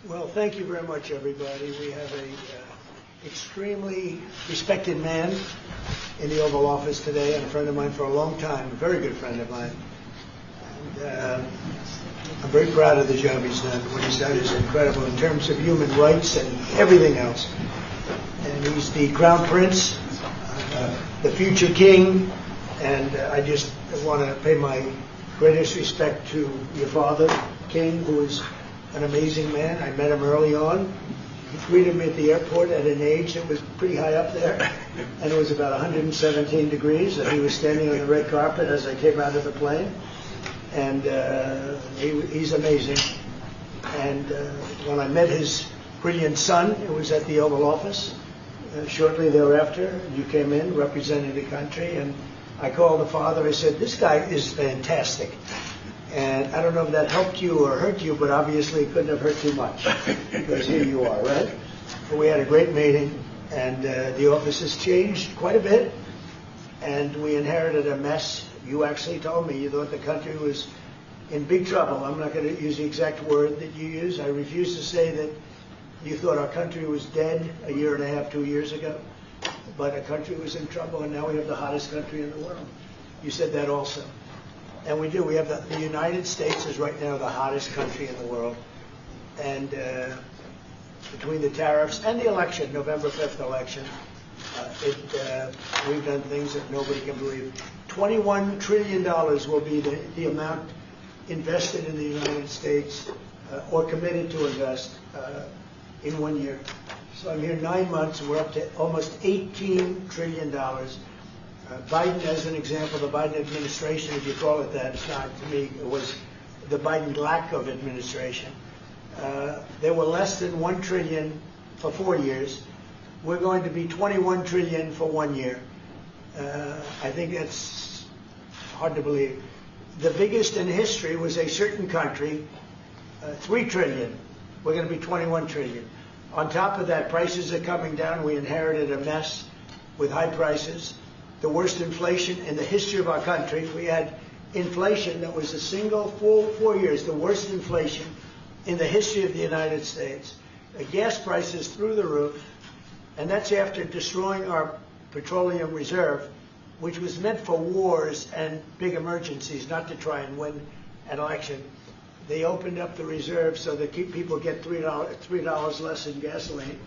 Well, thank you very much, everybody. We have a extremely respected man in the Oval Office today, and a friend of mine for a long time, a very good friend of mine. And I'm very proud of the job he's done. What he's done is incredible in terms of human rights and everything else. And he's the Crown Prince, the future king, and I just want to pay my greatest respect to your father, King, who is an amazing man. I met him early on. He greeted me at the airport at an age that was pretty high up there, and it was about 117 degrees, and he was standing on the red carpet as I came out of the plane, and he's amazing. And when I met his brilliant son, it was at the Oval Office. Shortly thereafter, you came in representing the country, and I called the father. I said, "This guy is fantastic." And I don't know if that helped you or hurt you, but obviously it couldn't have hurt too much, because here you are, right? But we had a great meeting, and the office has changed quite a bit, and we inherited a mess. You actually told me you thought the country was in big trouble. I'm not going to use the exact word that you use. I refuse to say that you thought our country was dead a year and a half, 2 years ago, but our country was in trouble, and now we have the hottest country in the world. You said that also. And we do. We have the United States is right now the hottest country in the world. And between the tariffs and the election, November 5th election, we've done things that nobody can believe. $21 trillion will be the amount invested in the United States or committed to invest in 1 year. So I'm here 9 months, and we're up to almost $18 trillion. Biden, as an example, the Biden administration, if you call it that, it's not to me, it was the Biden lack of administration. There were less than $1 trillion for 4 years. We're going to be $21 trillion for 1 year. I think that's hard to believe. The biggest in history was a certain country, $3 trillion. We're going to be $21 trillion. On top of that, prices are coming down. We inherited a mess with high prices. The worst inflation in the history of our country. We had inflation that was a single full 4 years, the worst inflation in the history of the United States. Gas prices through the roof, and that's after destroying our petroleum reserve, which was meant for wars and big emergencies, not to try and win an election. They opened up the reserve so that people get $3 less in gasoline,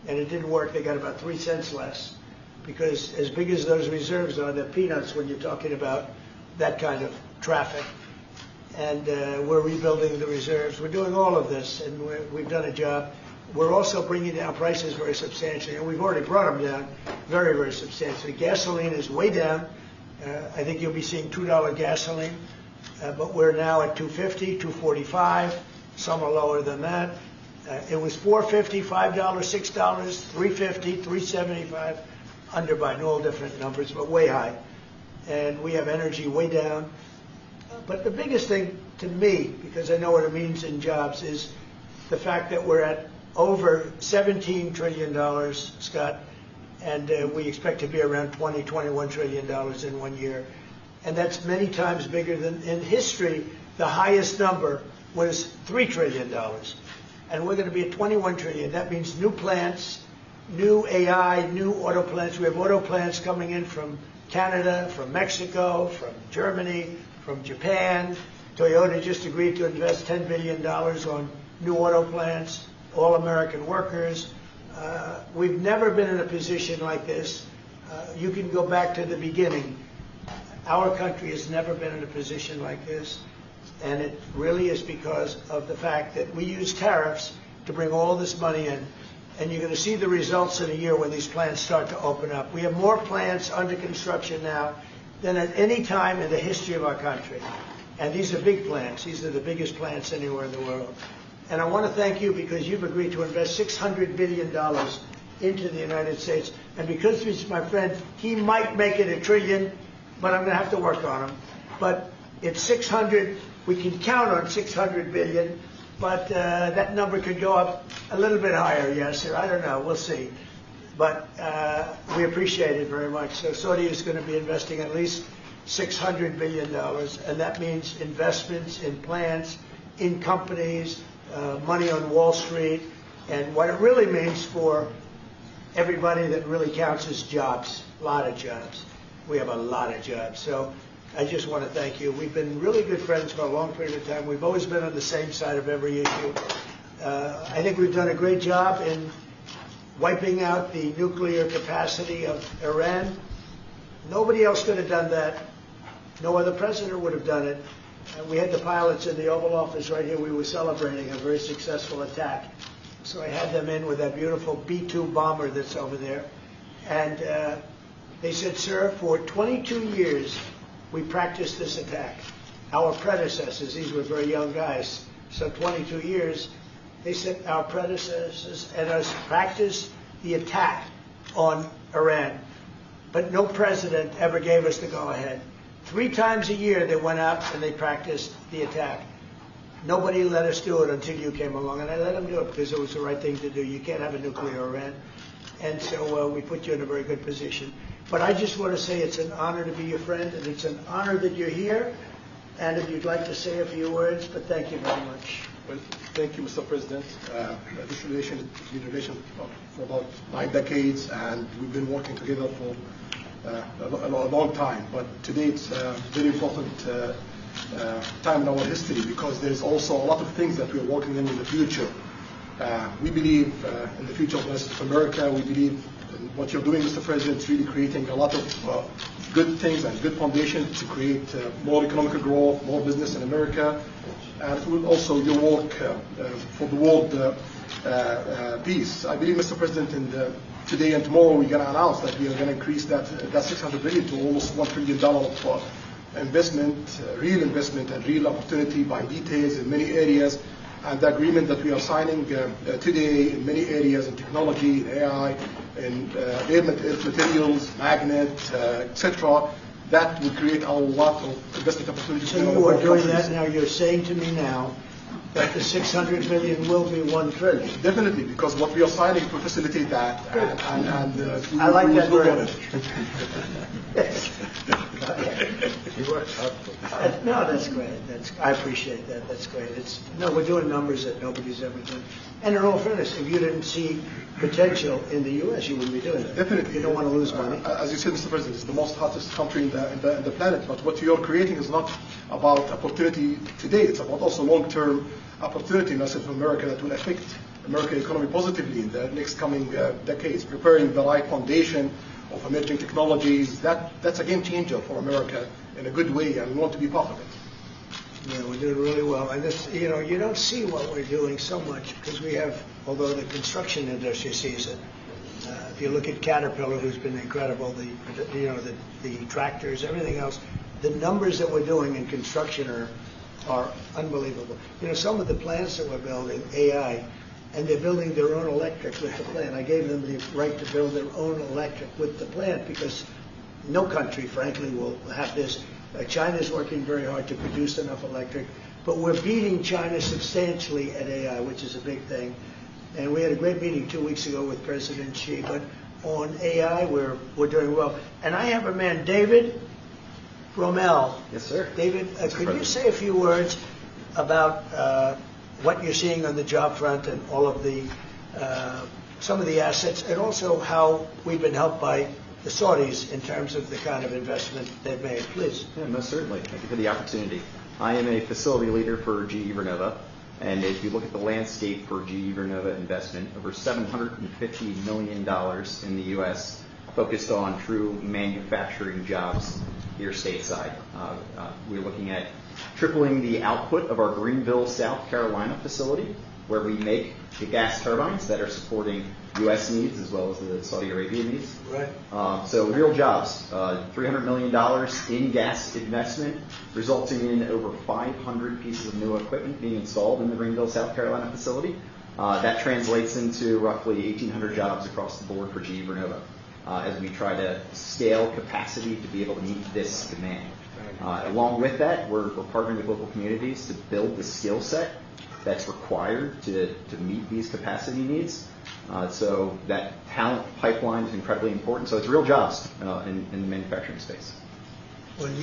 and it didn't work. They got about 3 cents less, because as big as those reserves are, they're peanuts when you're talking about that kind of traffic. And we're rebuilding the reserves. We're doing all of this, and we've done a job. We're also bringing down prices very substantially, and we've already brought them down very, very substantially. Gasoline is way down. I think you'll be seeing $2 gasoline, but we're now at $2.50, $2.45. Some are lower than that. It was $4.50, $5, $6, $3.50, $3.75. Under Biden, all different numbers, but way high. And we have energy way down. But the biggest thing to me, because I know what it means in jobs, is the fact that we're at over $17 trillion, Scott, and we expect to be around $21 trillion in 1 year. And that's many times bigger than in history. The highest number was $3 trillion. And we're going to be at $21 trillion. That means new plants, new AI, new auto plants. We have auto plants coming in from Canada, from Mexico, from Germany, from Japan. Toyota just agreed to invest $10 billion on new auto plants, all American workers. We've never been in a position like this. You can go back to the beginning. Our country has never been in a position like this, and it really is because of the fact that we use tariffs to bring all this money in. And you're going to see the results in a year when these plants start to open up. We have more plants under construction now than at any time in the history of our country. And these are big plants. These are the biggest plants anywhere in the world. And I want to thank you because you've agreed to invest $600 billion into the United States. And because he's my friend, he might make it $1 trillion, but I'm going to have to work on him. But it's 600. We can count on 600 billion. But that number could go up a little bit higher, yes, or I don't know. We'll see. But we appreciate it very much. So Saudi is going to be investing at least $600 billion, and that means investments in plants, in companies, money on Wall Street, and what it really means for everybody that really counts is jobs, a lot of jobs. We have a lot of jobs. So I just want to thank you. We've been really good friends for a long period of time. We've always been on the same side of every issue. I think we've done a great job in wiping out the nuclear capacity of Iran. Nobody else could have done that. No other president would have done it. We had the pilots in the Oval Office right here. We were celebrating a very successful attack. So I had them in with that beautiful B-2 bomber that's over there. And they said, sir, for 22 years, we practiced this attack. Our predecessors, these were very young guys, so 22 years, they said our predecessors and us practiced the attack on Iran. But no president ever gave us the go-ahead. 3 times a year they went out and they practiced the attack. Nobody let us do it until you came along, and I let them do it because it was the right thing to do. You can't have a nuclear Iran. And so we put you in a very good position. But I just want to say it's an honor to be your friend, and it's an honor that you're here. And if you'd like to say a few words, but thank you very much. Well, thank you, Mr. President. This relation has been a relation for about 9 decades, and we've been working together for a long time. But today it's a very important time in our history because there's also a lot of things that we're working in the future. We believe in the future of America. We believe in what you're doing, Mr. President, is really creating a lot of good things and good foundation to create more economic growth, more business in America. And it will also your work for the world peace. I believe, Mr. President, today and tomorrow we're going to announce that we are going to increase that $600 billion to almost $1 trillion of investment, real investment and real opportunity by details in many areas. And the agreement that we are signing today in many areas in technology, in AI, in earth materials, magnet, etc., that will create a lot of investment opportunities. So you are doing that now. You're saying to me now that the $600 billion will be $1 trillion. Definitely, because what we are signing to facilitate that. And I like that very much. No, that's great. I appreciate that. That's great. We're doing numbers that nobody's ever done. And in all fairness, if you didn't see potential in the U.S., you wouldn't be doing it. Definitely. You don't want to lose money. As you said, Mr. President, it's the most hottest country in the planet. But what you're creating is not about opportunity today. It's about also long-term opportunity in America that will affect American economy positively in the next coming decades, preparing the right foundation of emerging technologies. That's a game changer for America in a good way, and we want to be part of it. Yeah, we're doing really well. And this, you don't see what we're doing so much because we have, although the construction industry sees it. If you look at Caterpillar, who's been incredible, the tractors, everything else, the numbers that we're doing in construction are unbelievable. Some of the plants that we're building, AI, and they're building their own electric with the plant. I gave them the right to build their own electric with the plant because no country, frankly, will have this. China's working very hard to produce enough electric, but we're beating China substantially at AI, which is a big thing. And we had a great meeting 2 weeks ago with President Xi, but on AI, we're doing well. And I have a man, David Rommel. Yes, sir. David, could you say a few words about what you're seeing on the job front and all of the some of the assets, and also how we've been helped by the Saudis in terms of the kind of investment they've made, please. Yeah, most certainly. Thank you for the opportunity. I am a facility leader for GE Vernova, and if you look at the landscape for GE Vernova investment, over $750 million in the U.S. focused on true manufacturing jobs here stateside. We're looking at tripling the output of our Greenville, South Carolina facility, where we make the gas turbines that are supporting U.S. needs as well as the Saudi Arabia needs. Right. So real jobs, $300 million in gas investment, resulting in over 500 pieces of new equipment being installed in the Greenville, South Carolina facility. That translates into roughly 1,800 jobs across the board for GE Vernova as we try to scale capacity to be able to meet this demand. Along with that, we're partnering with local communities to build the skill set that's required to meet these capacity needs. So that talent pipeline is incredibly important. So it's real jobs in the manufacturing space. When